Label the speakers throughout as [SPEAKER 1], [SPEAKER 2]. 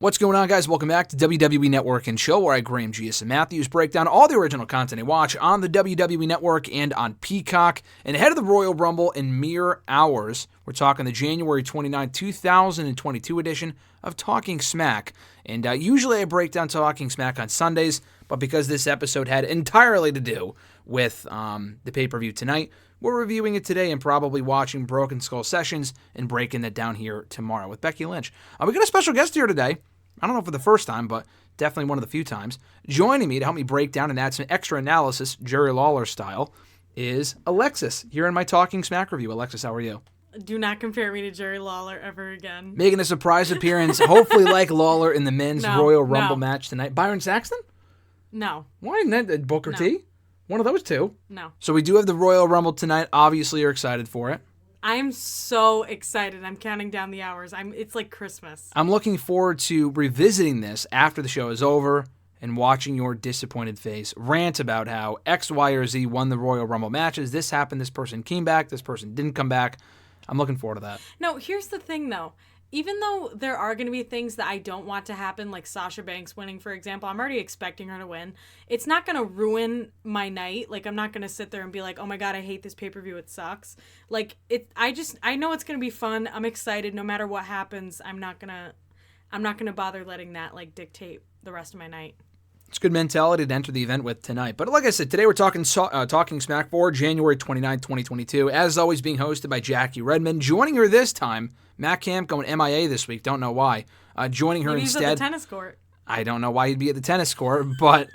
[SPEAKER 1] What's going on, guys? Welcome back to WWE Network and Show, where I, Graham G.S. and Matthews, break down all the original content I watch on the WWE Network and on Peacock. And ahead of the Royal Rumble in mere hours, we're talking the January 29, 2022 edition of Talking Smack. And usually I break down Talking Smack on Sundays, but because this episode had entirely to do with the pay-per-view tonight, we're reviewing it today and probably watching Broken Skull Sessions and breaking that down here tomorrow with Becky Lynch. We got a special guest here today. I don't know for the first time, but definitely one of the few times. Joining me to help me break down and add some extra analysis, Jerry Lawler style, is Alexis here in my Talking Smack review. Alexis, how are you?
[SPEAKER 2] Do not compare me to Jerry Lawler ever again.
[SPEAKER 1] Making a surprise appearance, hopefully like Lawler in the men's Royal Rumble match tonight. Byron Saxton?
[SPEAKER 2] No.
[SPEAKER 1] Why not Booker T? One of those two.
[SPEAKER 2] No.
[SPEAKER 1] So we do have the Royal Rumble tonight. Obviously, you're excited for it.
[SPEAKER 2] I'm so excited. I'm counting down the hours. It's like Christmas.
[SPEAKER 1] I'm looking forward to revisiting this after the show is over and watching your disappointed face rant about how X, Y, or Z won the Royal Rumble matches. This happened. This person came back. This person didn't come back. I'm looking forward to that.
[SPEAKER 2] No, here's the thing, though. Even though there are going to be things that I don't want to happen, like Sasha Banks winning, for example, I'm already expecting her to win. It's not going to ruin my night. Like, I'm not going to sit there and be like, oh my God, I hate this pay-per-view. It sucks. Like, I know it's going to be fun. I'm excited. No matter what happens, I'm not going to bother letting that, like, dictate the rest of my night.
[SPEAKER 1] It's a good mentality to enter the event with tonight. But like I said, today we're talking Smack for January 29, 2022. As always, being hosted by Jackie Redmond. Joining her this time, Matt Camp going MIA this week. Don't know why. Joining her
[SPEAKER 2] Maybe
[SPEAKER 1] instead.
[SPEAKER 2] He's at the tennis court.
[SPEAKER 1] I don't know why he'd be at the tennis court, but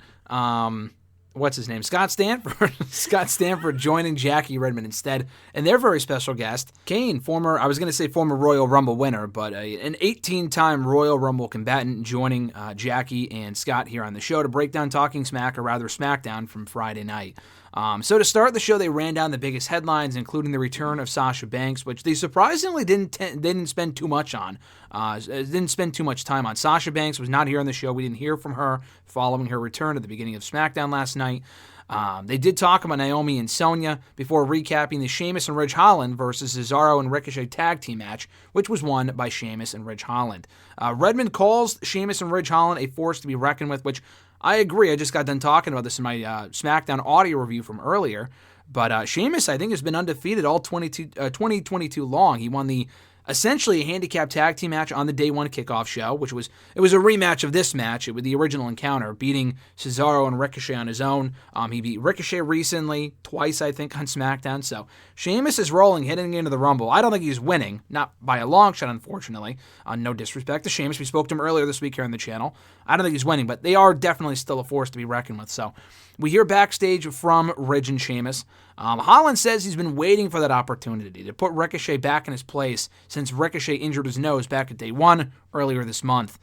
[SPEAKER 1] what's his name? Scott Stanford. Scott Stanford joining Jackie Redmond instead. And their very special guest, Kane, former Royal Rumble winner, but an 18-time Royal Rumble combatant, joining Jackie and Scott here on the show to break down Talking Smack, or rather SmackDown, from Friday night. So to start the show, they ran down the biggest headlines, including the return of Sasha Banks, which they surprisingly didn't spend too much on. Didn't spend too much time on. Sasha Banks was not here on the show. We didn't hear from her following her return at the beginning of SmackDown last night. They did talk about Naomi and Sonya before recapping the Sheamus and Ridge Holland versus Cesaro and Ricochet tag team match, which was won by Sheamus and Ridge Holland. Redmond calls Sheamus and Ridge Holland a force to be reckoned with, which I agree. I just got done talking about this in my SmackDown audio review from earlier. But Sheamus, I think, has been undefeated all 2022 long. He won essentially a handicap tag team match on the day one kickoff show, which was a rematch of this match with the original encounter, beating Cesaro and Ricochet on his own. He beat Ricochet recently, twice, I think, on SmackDown. So Sheamus is rolling, heading into the Rumble. I don't think he's winning, not by a long shot, unfortunately. No disrespect to Sheamus. We spoke to him earlier this week here on the channel. I don't think he's winning, but they are definitely still a force to be reckoned with. So we hear backstage from Ridge and Sheamus. Holland says he's been waiting for that opportunity to put Ricochet back in his place since Ricochet injured his nose back at day one earlier this month.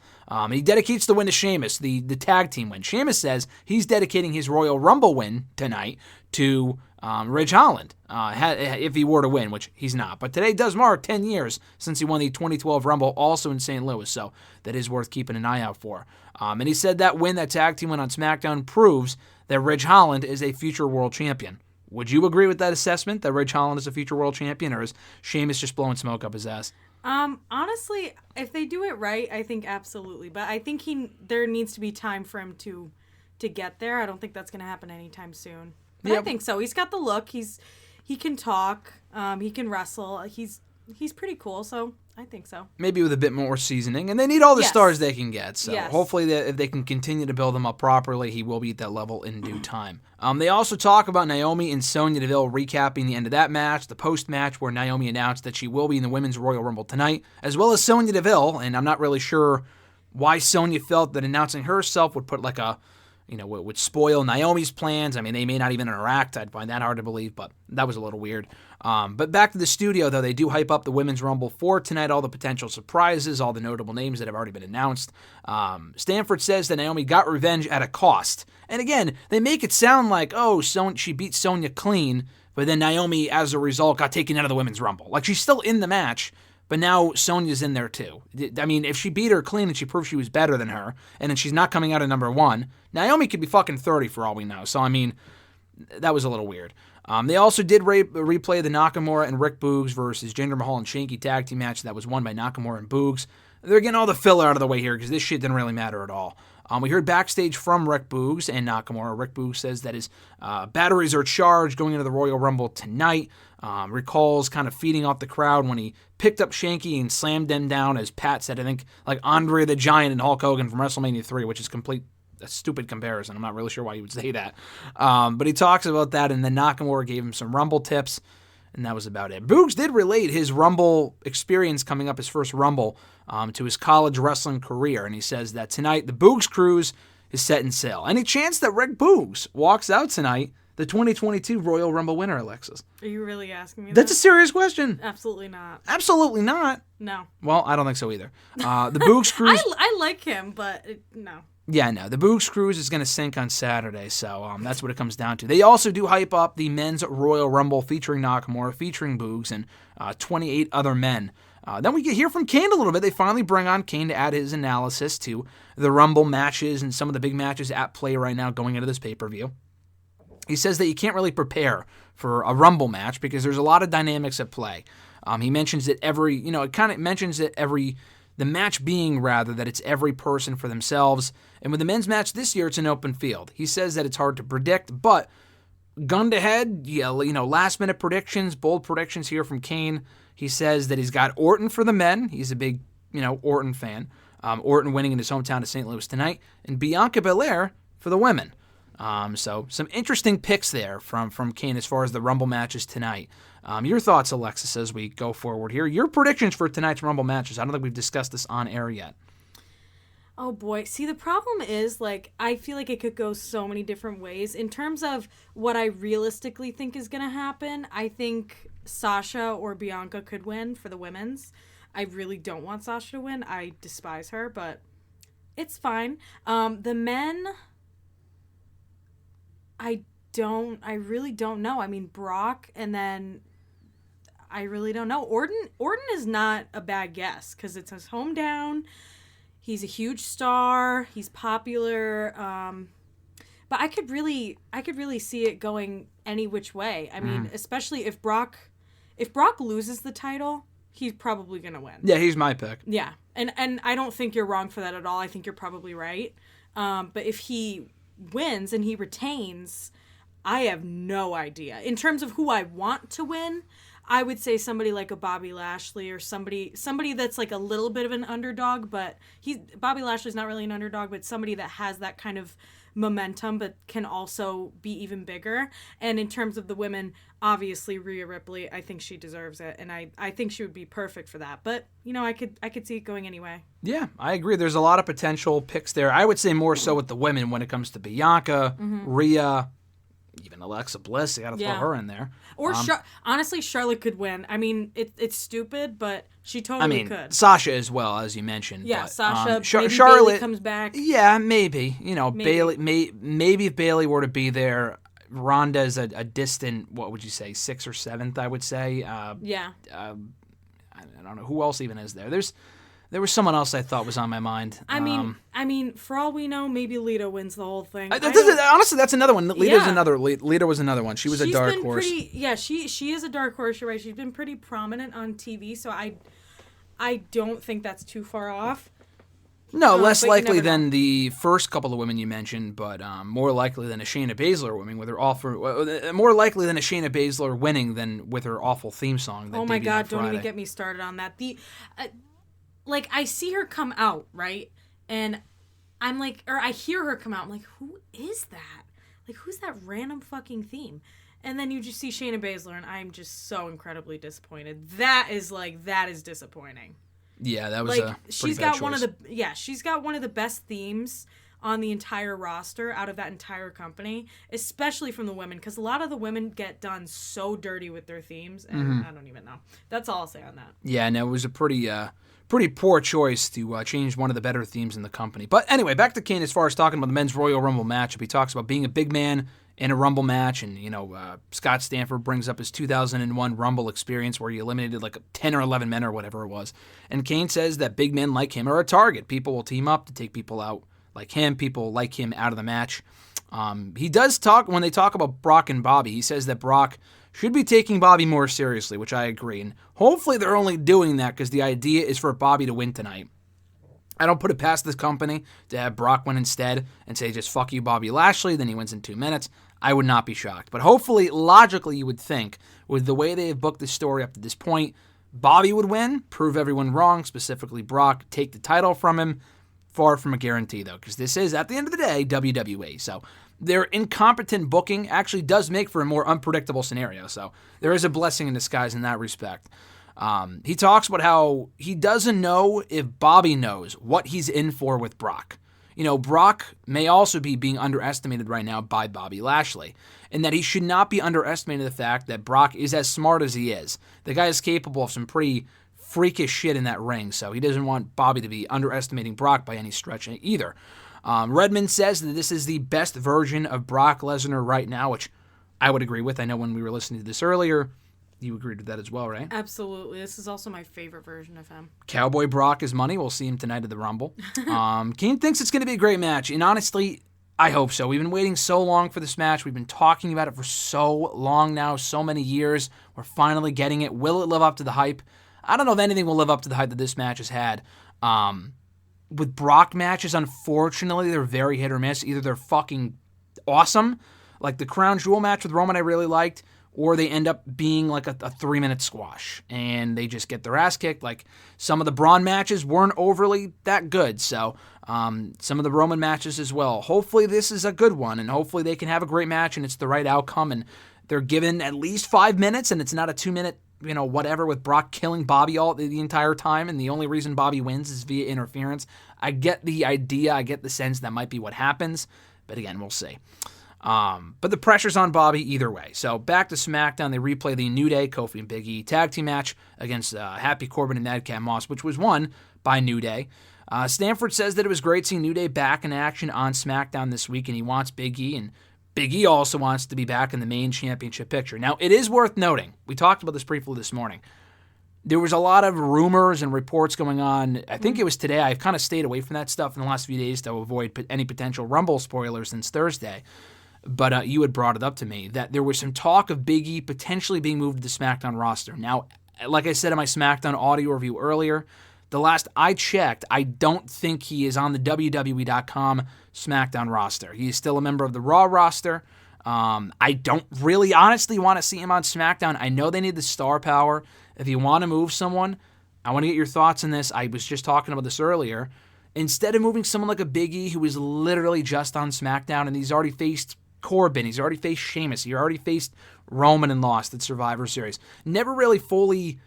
[SPEAKER 1] He dedicates the win to Sheamus, the tag team win. Sheamus says he's dedicating his Royal Rumble win tonight to Ridge Holland, if he were to win, which he's not. But today does mark 10 years since he won the 2012 Rumble, also in St. Louis, so that is worth keeping an eye out for. And he said that win, that tag team win on SmackDown, proves that Ridge Holland is a future world champion. Would you agree with that assessment, that Ridge Holland is a future world champion, or is Sheamus just blowing smoke up his ass?
[SPEAKER 2] Honestly, if they do it right, I think absolutely. But I think there needs to be time for him to get there. I don't think that's going to happen anytime soon. But I think so. He's got the look. He can talk. He can wrestle. He's pretty cool. So I think so.
[SPEAKER 1] Maybe with a bit more seasoning, and they need all the stars they can get. So hopefully, if they can continue to build them up properly, he will be at that level in due time. They also talk about Naomi and Sonya Deville recapping the end of that match, the post-match where Naomi announced that she will be in the Women's Royal Rumble tonight, as well as Sonya Deville. And I'm not really sure why Sonya felt that announcing herself would put would spoil Naomi's plans. I mean, they may not even interact. I'd find that hard to believe, but that was a little weird. But back to the studio, though, they do hype up the Women's Rumble for tonight, all the potential surprises, all the notable names that have already been announced. Stanford says that Naomi got revenge at a cost. And again, they make it sound like, she beat Sonya clean, but then Naomi, as a result, got taken out of the Women's Rumble. Like, she's still in the match, but now Sonya's in there too. I mean, if she beat her clean and she proved she was better than her, and then she's not coming out at number one, Naomi could be fucking 30 for all we know. So, I mean, that was a little weird. They also did replay the Nakamura and Rick Boogs versus Jinder Mahal and Shanky tag team match that was won by Nakamura and Boogs. they're getting all the filler out of the way here because this shit didn't really matter at all. We heard backstage from Rick Boogs and Nakamura. Rick Boogs says that his batteries are charged going into the Royal Rumble tonight. Recalls kind of feeding off the crowd when he picked up Shanky and slammed them down, as Pat said, I think, like Andre the Giant and Hulk Hogan from WrestleMania 3, which is a stupid comparison. I'm not really sure why he would say that. But he talks about that, and then Nakamura gave him some Rumble tips, and that was about it. Boogs did relate his Rumble experience coming up, his first Rumble, to his college wrestling career, and he says that tonight the Boogs cruise is set in sail. Any chance that Rick Boogs walks out tonight the 2022 Royal Rumble winner, Alexis?
[SPEAKER 2] Are you really asking me
[SPEAKER 1] That's
[SPEAKER 2] that?
[SPEAKER 1] a serious question.
[SPEAKER 2] Absolutely not.
[SPEAKER 1] Absolutely not.
[SPEAKER 2] No.
[SPEAKER 1] Well, I don't think so either. The Boogs cruise...
[SPEAKER 2] I like him, but no.
[SPEAKER 1] Yeah, no. The Boogs cruise is going to sink on Saturday, so that's what it comes down to. They also do hype up the men's Royal Rumble featuring Nakamura, featuring Boogs, and 28 other men. Then we get hear from Kane a little bit. They finally bring on Kane to add his analysis to the Rumble matches and some of the big matches at play right now going into this pay-per-view. He says that you can't really prepare for a Rumble match because there's a lot of dynamics at play. He mentions that the match being rather that it's every person for themselves. And with the men's match this year, it's an open field. He says that it's hard to predict, but gun to head, last minute predictions, bold predictions here from Kane. He says that he's got Orton for the men. He's a big, Orton fan. Orton winning in his hometown of St. Louis tonight, and Bianca Belair for the women. So some interesting picks there from Kane as far as the Rumble matches tonight. Your thoughts, Alexis, as we go forward here. Your predictions for tonight's Rumble matches. I don't think we've discussed this on air yet.
[SPEAKER 2] Oh boy. See, the problem is, I feel like it could go so many different ways. In terms of what I realistically think is going to happen, I think Sasha or Bianca could win for the women's. I really don't want Sasha to win. I despise her, but it's fine. The men... I really don't know. I mean, Brock, and then I really don't know. Orton is not a bad guess because it's his hometown. He's a huge star. He's popular. But I could really see it going any which way. I mean, especially if Brock loses the title, he's probably gonna win.
[SPEAKER 1] Yeah, he's my pick.
[SPEAKER 2] Yeah, and I don't think you're wrong for that at all. I think you're probably right. But if he wins and he retains, I have no idea. In terms of who I want to win, I would say somebody like a Bobby Lashley or somebody that's like a little bit of an underdog, but Bobby Lashley's not really an underdog, but somebody that has that kind of momentum but can also be even bigger. And in terms of the women, obviously Rhea Ripley, I think she deserves it, and I think she would be perfect for that. But I could see it going anyway. Yeah,
[SPEAKER 1] I agree. There's a lot of potential picks there. I would say more so with the women when it comes to Bianca, Rhea, even Alexa Bliss. You got to throw her in there.
[SPEAKER 2] Or honestly, Charlotte could win. I mean, it's stupid, but she totally could.
[SPEAKER 1] Sasha as well, as you mentioned.
[SPEAKER 2] Yeah,
[SPEAKER 1] but,
[SPEAKER 2] Sasha. Maybe
[SPEAKER 1] Charlotte
[SPEAKER 2] Bayley comes back.
[SPEAKER 1] Yeah, maybe. Maybe.
[SPEAKER 2] Bayley.
[SPEAKER 1] Maybe if Bayley were to be there, Ronda's a distant. What would you say? 6th or 7th? I would say.
[SPEAKER 2] Yeah.
[SPEAKER 1] I don't know who else even is there. There was someone else I thought was on my mind.
[SPEAKER 2] I mean, for all we know, maybe Lita wins the whole thing.
[SPEAKER 1] Honestly, that's another one. Lita was another one. She's a dark horse.
[SPEAKER 2] She is a dark horse. You're right. She's been pretty prominent on TV, so I don't think that's too far off.
[SPEAKER 1] No, less likely than the first couple of women you mentioned, but more likely than a Shayna Baszler winning with her more likely than a Shayna Baszler winning than with her awful theme song.
[SPEAKER 2] Oh my God! Don't even get me started on that. I see her come out, right? And I'm like, or I hear her come out. I'm like, who is that? Like, who's that random fucking theme? And then you just see Shayna Baszler, and I'm just so incredibly disappointed. That is disappointing.
[SPEAKER 1] Yeah, that was a
[SPEAKER 2] she's got one of the best themes on the entire roster out of that entire company, especially from the women, because a lot of the women get done so dirty with their themes, and I don't even know. That's all I'll say on that. Yeah, and it was a pretty poor choice to change one of the better themes in the company. But anyway, back to Kane as far as talking about the men's Royal Rumble matchup. He talks about being a big man in a Rumble match, and Scott Stanford brings up his 2001 Rumble experience where he eliminated like 10 or 11 men or whatever it was. And Kane says that big men like him are a target. People will team up to take people out like him. People like him out of the match. He does talk, when they talk about Brock and Bobby, he says that Brock should be taking Bobby more seriously, which I agree. And hopefully they're only doing that because the idea is for Bobby to win tonight.
[SPEAKER 1] I don't put it past this company to have Brock win instead and say just fuck you, Bobby Lashley, then he wins in 2 minutes. I would not be shocked. But hopefully, logically, you would think, with the way they have booked the story up to this point, Bobby would win, prove everyone wrong, specifically Brock, take the title from him. Far from a guarantee, though, because this is, at the end of the day, WWE. So their incompetent booking actually does make for a more unpredictable scenario. So there is a blessing in disguise in that respect. He talks about how he doesn't know if Bobby knows what he's in for with Brock. You know, Brock may also be being underestimated right now by Bobby Lashley, and that he should not be underestimating the fact that Brock is as smart as he is. The guy is capable of some pretty freakish shit in that ring, so he doesn't want Bobby to be underestimating Brock by any stretch either. Redmond says that this is the best version of Brock Lesnar right now, which I would agree with. I know when we were listening to this earlier, you agreed with that as well, right?
[SPEAKER 2] Absolutely. This is also my favorite version of him.
[SPEAKER 1] Cowboy Brock is money. We'll see him tonight at the Rumble. Kane thinks it's going to be a great match, and honestly, I hope so. We've been waiting so long for this match. We've been talking about it for so long now, so many years. We're finally getting it. Will it live up to the hype? I don't know if anything will live up to the hype that this match has had. With Brock matches, unfortunately, they're very hit or miss. Either they're fucking awesome, like the Crown Jewel match with Roman I really liked, or they end up being like a 3-minute squash, and they just get their ass kicked. Like some of the Braun matches weren't overly that good, so some of the Roman matches as well. Hopefully this is a good one, and hopefully they can have a great match, and it's the right outcome, and they're given at least 5 minutes, and it's not a 2-minute whatever, with Brock killing Bobby all the entire time, and the only reason Bobby wins is via interference. I get the idea, I get the sense that might be what happens, but again, we'll see. But the pressure's on Bobby either way. So back to SmackDown, they replay the New Day, Kofi and Big E tag team match against Happy Corbin and Madcap Moss, which was won by New Day. Stanford says that it was great seeing New Day back in action on SmackDown this week, and he wants Big E, and Big E also wants to be back in the main championship picture. Now, it is worth noting, we talked about this briefly this morning, there was a lot of rumors and reports going on. I think it was today. I've kind of stayed away from that stuff in the last few days to avoid any potential Rumble spoilers since Thursday. But you had brought it up to me that there was some talk of Big E potentially being moved to the SmackDown roster. Now, like I said in my SmackDown audio review earlier, the last I checked, I don't think he is on the WWE.com SmackDown roster. He is still a member of the Raw roster. I don't really honestly want to see him on SmackDown. I know they need the star power. If you want to move someone, I want to get your thoughts on this. I was just talking about this earlier. Instead of moving someone like a Big E who is literally just on SmackDown, and he's already faced Corbin, he's already faced Sheamus, he already faced Roman and lost at Survivor Series. Never really fully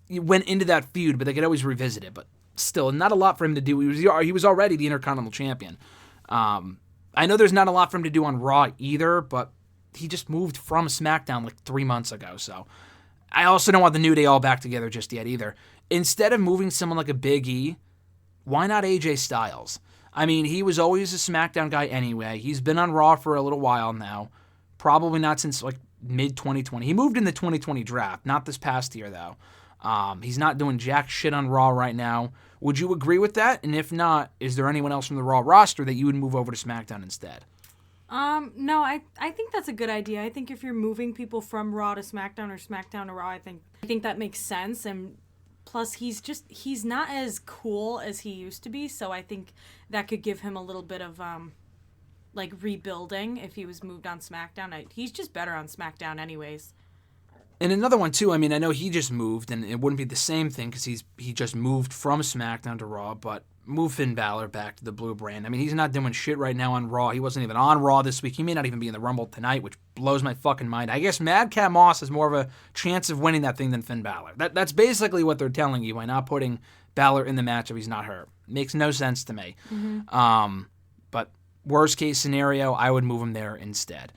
[SPEAKER 1] went into that feud, but they could always revisit it. But still, not a lot for him to do. He was already the Intercontinental Champion. I know there's not a lot for him to do on Raw either, but he just moved from SmackDown like 3 months ago, so I also don't want the New Day all back together just yet either. Instead of moving someone like a Big E, why not AJ Styles? I mean, he was always a SmackDown guy anyway. He's been on Raw for a little while now. Probably not since like mid-2020. He moved in the 2020 draft, not this past year though. He's not doing jack shit on Raw right now. Would you agree with that? And if not, is there anyone else from the Raw roster that you would move over to SmackDown instead?
[SPEAKER 2] No, I think that's a good idea. I think if you're moving people from Raw to SmackDown or SmackDown to Raw, I think that makes sense. And plus, he's not as cool as he used to be, so I think that could give him a little bit of like rebuilding if he was moved on SmackDown. He's just better on SmackDown anyways.
[SPEAKER 1] And another one too, I mean, I know he just moved, and it wouldn't be the same thing because he just moved from SmackDown to Raw, but move Finn Balor back to the blue brand. I mean, he's not doing shit right now on Raw. He wasn't even on Raw this week. He may not even be in the Rumble tonight, which blows my fucking mind. I guess Madcap Moss has more of a chance of winning that thing than Finn Balor. That's basically what they're telling you by not putting Balor in the match if he's not hurt. Makes no sense to me. Mm-hmm. But worst case scenario, I would move him there instead.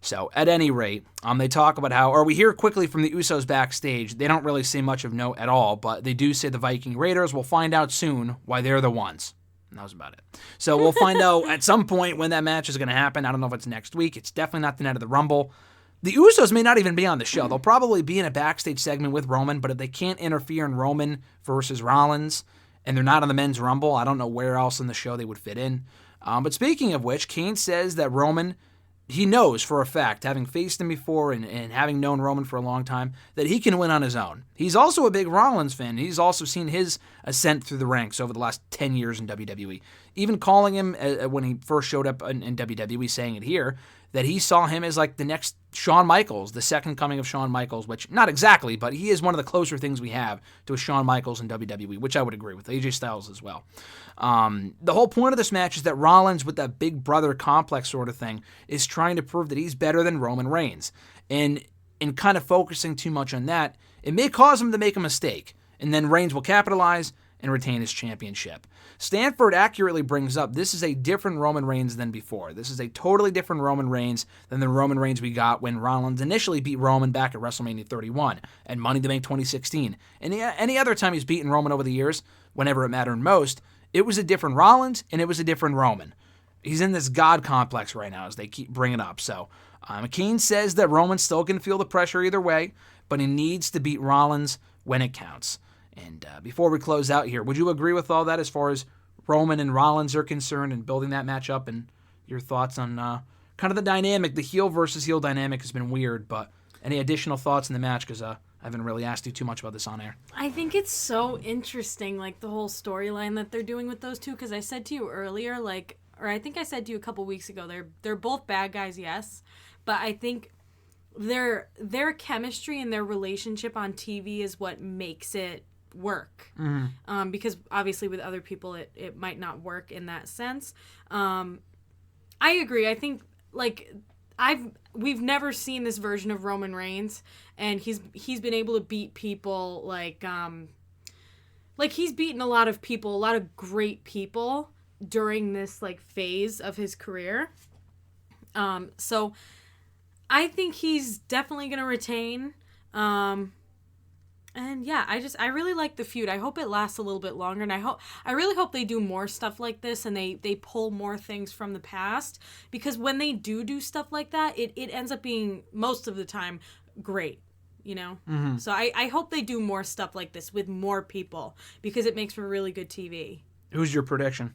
[SPEAKER 1] So, at any rate, they talk about how, or we hear quickly from the Usos backstage, they don't really say much of note at all, but they do say the Viking Raiders will find out soon why they're the ones. And that was about it. So, we'll find out at some point when that match is going to happen. I don't know if it's next week. It's definitely not the night of the Rumble. The Usos may not even be on the show. They'll probably be in a backstage segment with Roman, but if they can't interfere in Roman versus Rollins, and they're not on the Men's Rumble, I don't know where else in the show they would fit in. But speaking of which, Kane says that Roman he knows for a fact, having faced him before and having known Roman for a long time, that he can win on his own. He's also a big Rollins fan. He's also seen his ascent through the ranks over the last 10 years in WWE. Even calling him, when he first showed up in WWE, saying it here, that he saw him as like the next Shawn Michaels, the second coming of Shawn Michaels, which, not exactly, but he is one of the closer things we have to a Shawn Michaels in WWE, which I would agree with. AJ Styles as well. The whole point of this match is that Rollins, with that big brother complex sort of thing, is trying to prove that he's better than Roman Reigns. And in kind of focusing too much on that, it may cause him to make a mistake, and then Reigns will capitalize and retain his championship. Stanford accurately brings up this is a different Roman Reigns than before. This is a totally different Roman Reigns than the Roman Reigns we got when Rollins initially beat Roman back at WrestleMania 31 and Money in the Bank 2016. And any other time he's beaten Roman over the years, whenever it mattered most, it was a different Rollins and it was a different Roman. He's in this God complex right now as they keep bringing it up. So McKean says that Roman still can feel the pressure either way, but he needs to beat Rollins when it counts. And before we close out here, would you agree with all that as far as Roman and Rollins are concerned and building that match up, and your thoughts on kind of the dynamic? The heel versus heel dynamic has been weird, but any additional thoughts in the match? Because I haven't really asked you too much about this on air.
[SPEAKER 2] I think it's so interesting, like the whole storyline that they're doing with those two, because I said to you earlier, like, or I think I said to you a couple weeks ago, they're both bad guys, yes, but I think their chemistry and their relationship on TV is what makes it work. Mm-hmm. Because obviously with other people it might not work in that sense. I agree. I think like we've never seen this version of Roman Reigns, and he's been able to beat people like he's beaten a lot of people, a lot of great people during this like phase of his career. So I think he's definitely going to retain. And yeah, I really like the feud. I hope it lasts a little bit longer, and I really hope they do more stuff like this, and they pull more things from the past, because when they do stuff like that, it ends up being most of the time great, you know? Mm-hmm. So I hope they do more stuff like this with more people, because it makes for really good TV.
[SPEAKER 1] Who's your prediction?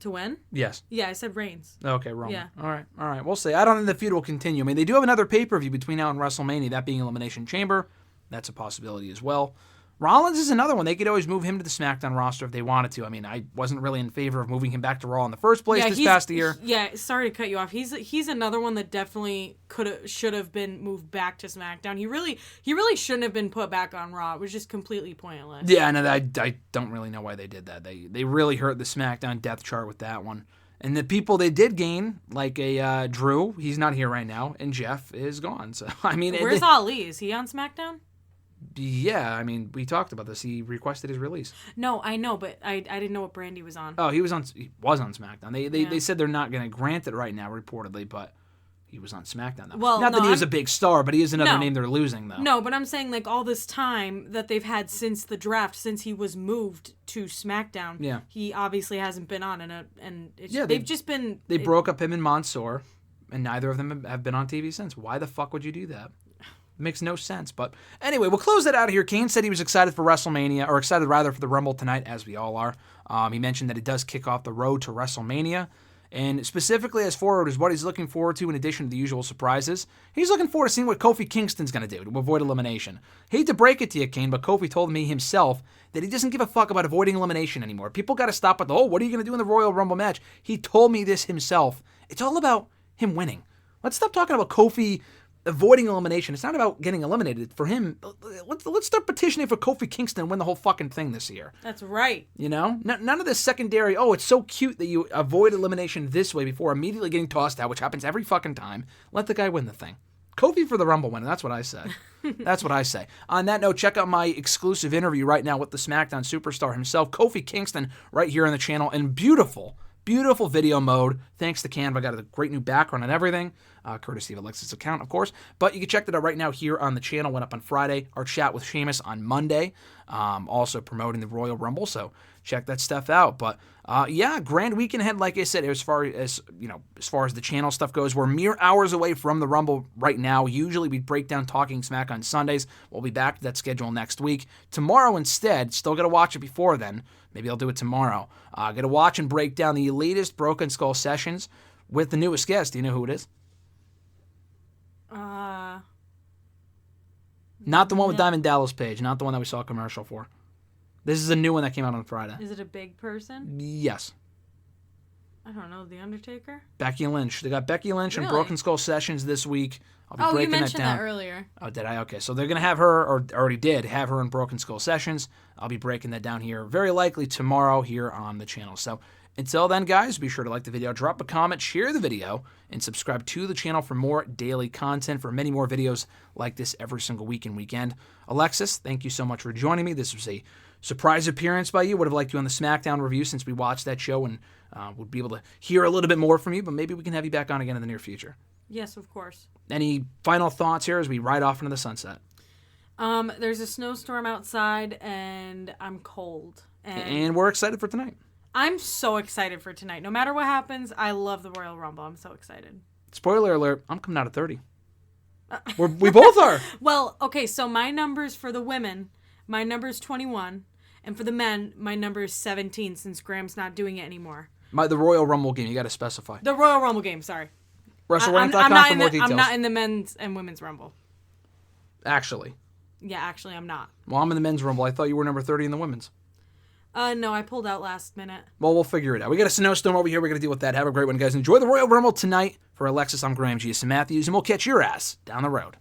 [SPEAKER 2] To win?
[SPEAKER 1] Yes.
[SPEAKER 2] Yeah, I said Reigns.
[SPEAKER 1] Okay, Roman.
[SPEAKER 2] Yeah.
[SPEAKER 1] All right. We'll see. I don't think the feud will continue. I mean, they do have another pay-per-view between now and WrestleMania, that being Elimination Chamber. That's a possibility as well. Rollins is another one. They could always move him to the SmackDown roster if they wanted to. I mean, I wasn't really in favor of moving him back to Raw in the first place this past year.
[SPEAKER 2] Yeah, sorry to cut you off. He's another one that definitely should have been moved back to SmackDown. He really shouldn't have been put back on Raw. It was just completely pointless.
[SPEAKER 1] Yeah, no, I don't really know why they did that. They really hurt the SmackDown depth chart with that one. And the people they did gain, like a Drew, he's not here right now, and Jeff is gone. So I mean,
[SPEAKER 2] where's Ali? Is he on SmackDown?
[SPEAKER 1] Yeah, I mean, we talked about this. He requested his release.
[SPEAKER 2] No, I know, but I didn't know what brand he was on.
[SPEAKER 1] Oh, he was on SmackDown. They said they're not going to grant it right now, reportedly, but he was on SmackDown, though. Well, not that he was a big star, but he is another name they're losing, though.
[SPEAKER 2] No, but I'm saying, like, all this time that they've had since the draft, since he was moved to SmackDown, he obviously hasn't been on, they've just been...
[SPEAKER 1] They broke up him and Mansoor, and neither of them have been on TV since. Why the fuck would you do that? Makes no sense. But anyway, we'll close it out here. Kane said he was excited for WrestleMania, or excited rather for the Rumble tonight, as we all are. He mentioned that it does kick off the road to WrestleMania, and specifically as forward is what he's looking forward to in addition to the usual surprises. He's looking forward to seeing what Kofi Kingston's going to do to avoid elimination. Hate to break it to you, Kane, but Kofi told me himself that he doesn't give a fuck about avoiding elimination anymore. People got to stop with what are you going to do in the Royal Rumble match? He told me this himself. It's all about him winning. Let's stop talking about Kofi avoiding elimination. It's not about getting eliminated. For him, let's start petitioning for Kofi Kingston to win the whole fucking thing this year.
[SPEAKER 2] That's right.
[SPEAKER 1] You know? None of this secondary, it's so cute that you avoid elimination this way before immediately getting tossed out, which happens every fucking time. Let the guy win the thing. Kofi for the Rumble winner. That's what I said. That's what I say. On that note, check out my exclusive interview right now with the SmackDown superstar himself, Kofi Kingston, right here on the channel, in beautiful video mode. Thanks to Canva. Got a great new background and everything. Courtesy of Alexis' account, of course. But you can check that out right now here on the channel. Went up on Friday. Our chat with Sheamus on Monday. Also promoting the Royal Rumble. So check that stuff out. But grand weekend ahead. Like I said, as far as the channel stuff goes, we're mere hours away from the Rumble right now. Usually we break down Talking Smack on Sundays. We'll be back to that schedule next week. Tomorrow instead, still got to watch it before then. Maybe I'll do it tomorrow. Got to watch and break down the latest Broken Skull sessions with the newest guest. Do you know who it is? Not the one with Diamond Dallas Page, not the one that we saw a commercial for. This is a new one that came out on Friday.
[SPEAKER 2] Is it a big person?
[SPEAKER 1] Yes.
[SPEAKER 2] I don't know. The Undertaker?
[SPEAKER 1] Becky Lynch. They got Becky Lynch and
[SPEAKER 2] Really?
[SPEAKER 1] Broken Skull Sessions this week. I'll be
[SPEAKER 2] Oh, you
[SPEAKER 1] breaking
[SPEAKER 2] mentioned
[SPEAKER 1] that down.
[SPEAKER 2] that earlier.
[SPEAKER 1] Oh, did I? Okay, so they're going to have her, or already did, have her in Broken Skull Sessions. I'll be breaking that down here very likely tomorrow here on the channel. So until then, guys, be sure to like the video, drop a comment, share the video, and subscribe to the channel for more daily content, for many more videos like this every single week and weekend. Alexis, thank you so much for joining me. This was a surprise appearance by you. Would have liked you on the SmackDown review since we watched that show and would be able to hear a little bit more from you, but maybe we can have you back on again in the near future.
[SPEAKER 2] Yes, of course.
[SPEAKER 1] Any final thoughts here as we ride off into the sunset?
[SPEAKER 2] There's a snowstorm outside, and I'm cold.
[SPEAKER 1] And we're excited for tonight.
[SPEAKER 2] I'm so excited for tonight. No matter what happens, I love the Royal Rumble. I'm so excited.
[SPEAKER 1] Spoiler alert, I'm coming out at 30. We both are.
[SPEAKER 2] Well, okay, so my numbers for the women, my number is 21, and for the men, my number is 17 since Graham's not doing it anymore.
[SPEAKER 1] The Royal Rumble game, you got to specify.
[SPEAKER 2] The Royal Rumble game, sorry.
[SPEAKER 1] WrestleRant.com for more details.
[SPEAKER 2] I'm not in the men's and women's Rumble.
[SPEAKER 1] Actually.
[SPEAKER 2] Yeah, actually, I'm not.
[SPEAKER 1] Well, I'm in the men's Rumble. I thought you were number 30 in the women's.
[SPEAKER 2] No, I pulled out last minute.
[SPEAKER 1] Well, we'll figure it out. We got a snowstorm over here. We're going to deal with that. Have a great one, guys. Enjoy the Royal Rumble tonight. For Alexis, I'm Graham G.S. Matthews, and we'll catch your ass down the road.